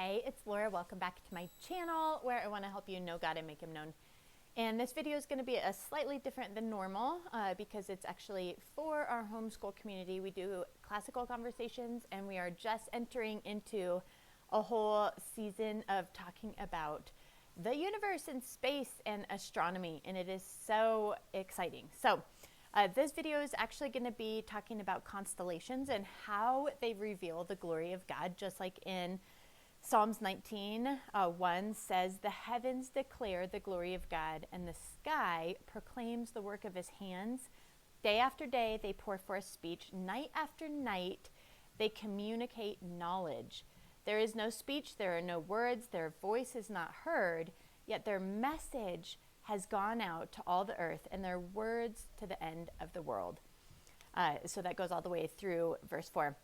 Hi, it's Laura. Welcome back to my channel where I want to help you know God and make Him known. And this video is going to be a slightly different than normal because it's actually for our homeschool community. We do classical conversations and we are just entering into a whole season of talking about the universe and space and astronomy, and it is so exciting. So this video is actually going to be talking about constellations and how they reveal the glory of God, just like in Psalms 19:1 says, "The heavens declare the glory of God, and the sky proclaims the work of His hands. Day after day they pour forth speech. Night after night they communicate knowledge. There is no speech, there are no words, their voice is not heard, yet their message has gone out to all the earth, and their words to the end of the world." So that goes all the way through verse 4.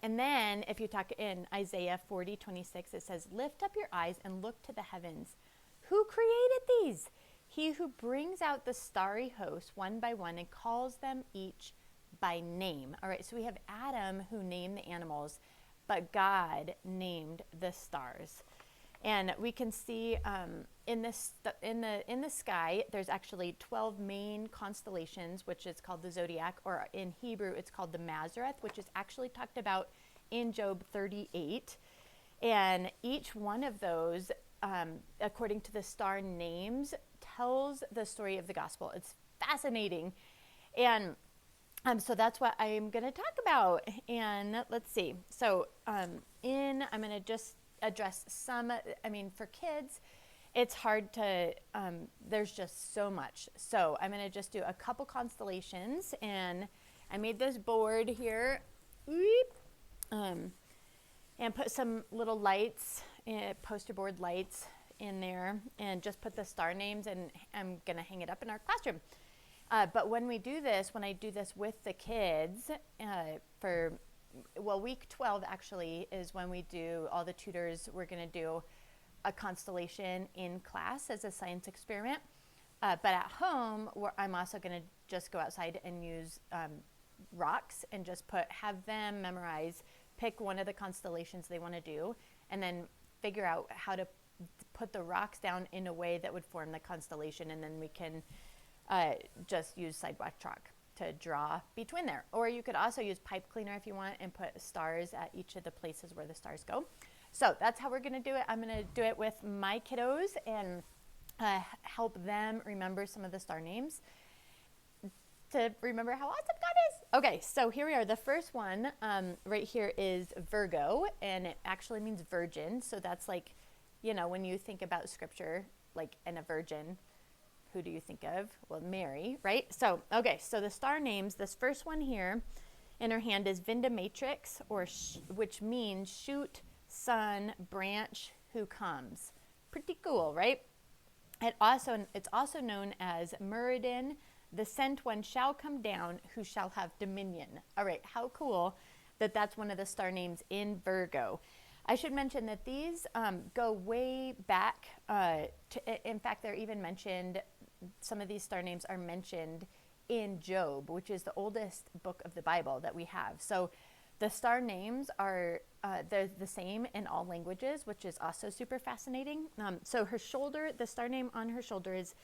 And then if you talk in Isaiah 40:26, it says, "Lift up your eyes and look to the heavens. Who created these? He who brings out the starry host one by one and calls them each by name." All right, so we have Adam who named the animals, but God named the stars. And we can see in the sky, there's actually 12 main constellations, which is called the zodiac, or in Hebrew, it's called the Mazareth, which is actually talked about in Job 38. And each one of those, according to the star names, tells the story of the gospel. It's fascinating. And so that's what I'm going to talk about. And let's see. So I'm going to just address some, for kids, it's hard to, there's just so much. So I'm going to just do a couple constellations, and I made this board here, and put some little lights, poster board lights in there, and just put the star names, and I'm going to hang it up in our classroom. But when I do this with the kids, week 12 actually is when we do, all the tutors, we're going to do a constellation in class as a science experiment. But at home, I'm also going to just go outside and use rocks and just have them memorize, pick one of the constellations they want to do, and then figure out how to put the rocks down in a way that would form the constellation, and then we can just use sidewalk chalk to draw between there. Or you could also use pipe cleaner if you want and put stars at each of the places where the stars go. So that's how we're going to do it. I'm going to do it with my kiddos and help them remember some of the star names to remember how awesome God is. Okay, so here we are. The first one right here is Virgo, and it actually means virgin. So that's like, when you think about scripture, like, and a virgin, who do you think of? Well, Mary, right? So, okay, so the star names, this first one here in her hand is Vindemiatrix, which means shoot, sun, branch, who comes. Pretty cool, right? It's also known as Murredin, the sent one shall come down, who shall have dominion. All right, how cool that that's one of the star names in Virgo. I should mention that these go way back. In fact, they're even mentioned, some of these star names are mentioned in Job, which is the oldest book of the Bible that we have. So the star names are they're the same in all languages, which is also super fascinating. So her shoulder, the star name on her shoulder is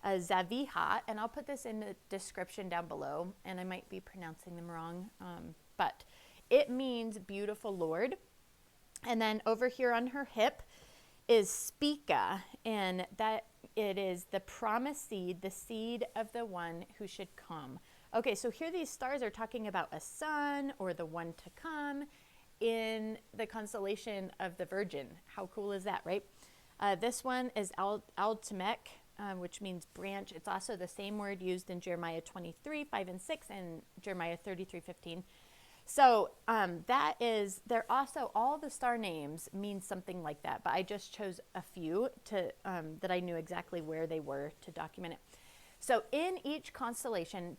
Zavijaveh, and I'll put this in the description down below, and I might be pronouncing them wrong, but it means beautiful Lord. And then over here on her hip is Spica, and that it is the promised seed, the seed of the one who should come. Okay, so here these stars are talking about a son or the one to come in the constellation of the Virgin. How cool is that, right? This one is tzemech, which means branch. It's also the same word used in Jeremiah 23:5-6 and Jeremiah 33:15. So they're also, all the star names mean something like that, but I just chose a few that I knew exactly where they were to document it. So in each constellation,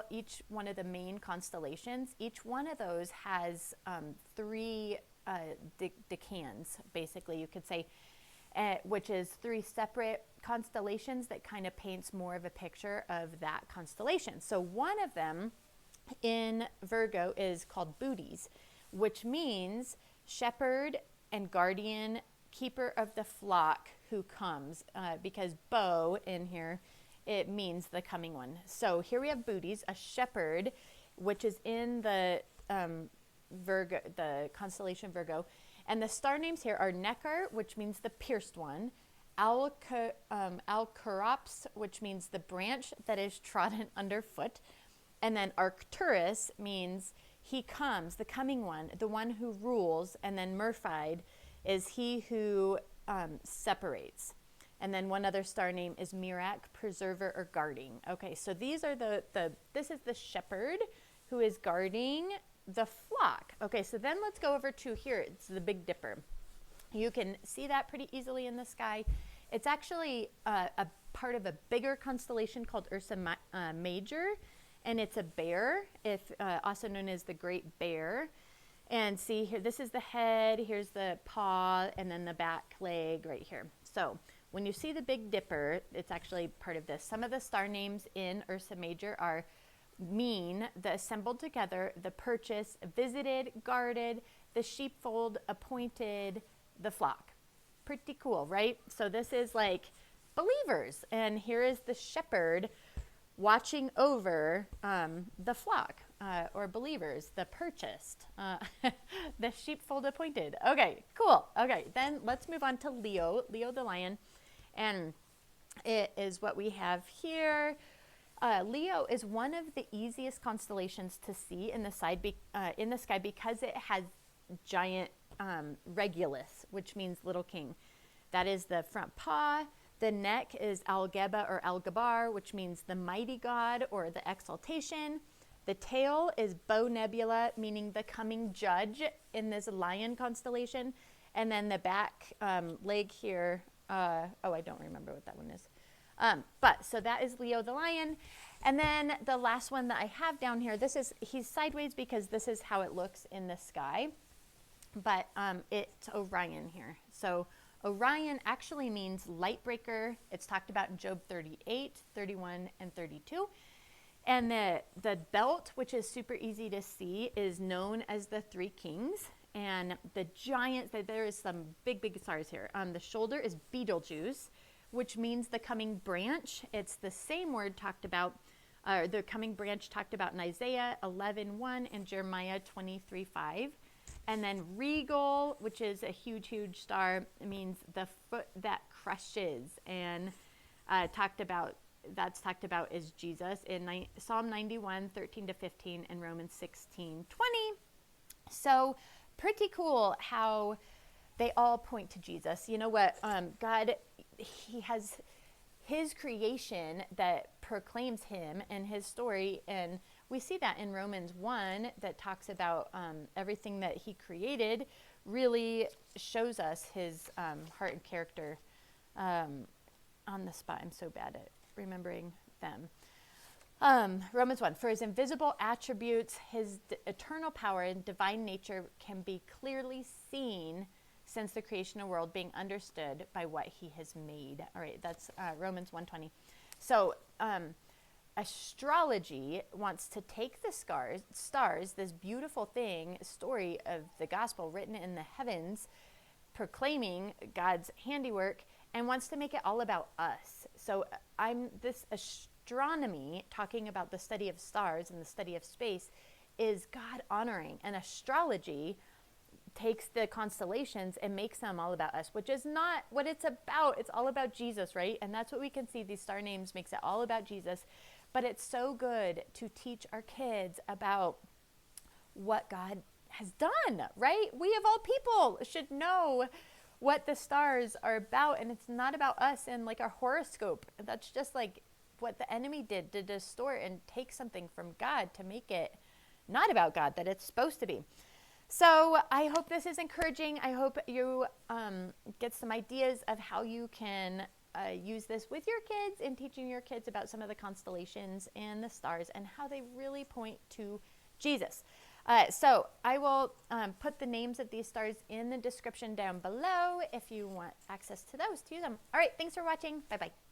each one of the main constellations, each one of those has three decans, basically, you could say, which is three separate constellations that kind of paints more of a picture of that constellation. So one of them in Virgo is called Booties, which means shepherd and guardian, keeper of the flock who comes, because bow in here, it means the coming one. So here we have Bootes, a shepherd, which is in the Virgo, the constellation Virgo. And the star names here are Nekkar, which means the pierced one, Alkalurops, which means the branch that is trodden underfoot. And then Arcturus means he comes, the coming one, the one who rules. And then Murphide is he who separates. And then one other star name is Mirac-preserver or guarding. Okay, so these are this is the shepherd who is guarding the flock. Okay, so then let's go over to here. It's the Big Dipper. You can see that pretty easily in the sky. It's actually a part of a bigger constellation called URSA Major, and it's a bear, also known as the Great Bear. And see here, this is the head, here's the paw, and then the back leg right here. So when you see the Big Dipper, it's actually part of this. Some of the star names in URSA Major mean the assembled together, the purchase, visited, guarded, the sheepfold, appointed, the flock. Pretty cool, right? So this is like believers. And here is the shepherd watching over the flock or believers, the purchased, the sheepfold appointed. Okay, cool. Okay, then let's move on to Leo the lion. And it is what we have here. Leo is one of the easiest constellations to see in the sky because it has giant Regulus, which means little king. That is the front paw. The neck is gebba or gabor, which means the mighty God or the exaltation. The tail is Nebula, meaning the coming judge in this lion constellation. And then the back leg here, I don't remember what that one is. But so that is Leo the lion. And then the last one that I have down here, he's sideways because this is how it looks in the sky. But it's Orion here. So Orion actually means light breaker. It's talked about in Job 38, 31, and 32. And the belt, which is super easy to see, is known as the Three Kings. And the giant, there is some big stars here. The shoulder is Betelgeuse, which means the coming branch. It's the same word talked about, the coming branch talked about in Isaiah 11:1 and Jeremiah 23:5. And then regal, which is a huge star, means the foot that crushes. And talked about is Jesus in Psalm 91, 13-15, and Romans 16:20. So pretty cool how they all point to Jesus. You know what? God, he has his creation that proclaims him and his story. And we see that in Romans 1 that talks about everything that he created really shows us his heart and character. On the spot, I'm so bad at remembering them. Romans 1, for his invisible attributes, his eternal power and divine nature can be clearly seen since the creation of the world, being understood by what he has made. All right, that's Romans 1:20. So astrology wants to take the stars, this beautiful story of the gospel written in the heavens, proclaiming God's handiwork, and wants to make it all about us. So this astronomy, talking about the study of stars and the study of space, is God honoring. And astrology takes the constellations and makes them all about us, which is not what it's about. It's all about Jesus, right? And that's what we can see. These star names makes it all about Jesus. But it's so good to teach our kids about what God has done, right? We of all people should know what the stars are about, and it's not about us and like our horoscope. That's just like what the enemy did to distort and take something from God to make it not about God that it's supposed to be. So I hope this is encouraging. I hope you get some ideas of how you can use this with your kids in teaching your kids about some of the constellations and the stars and how they really point to Jesus. So I will put the names of these stars in the description down below if you want access to those to use them. All right, thanks for watching. Bye-bye.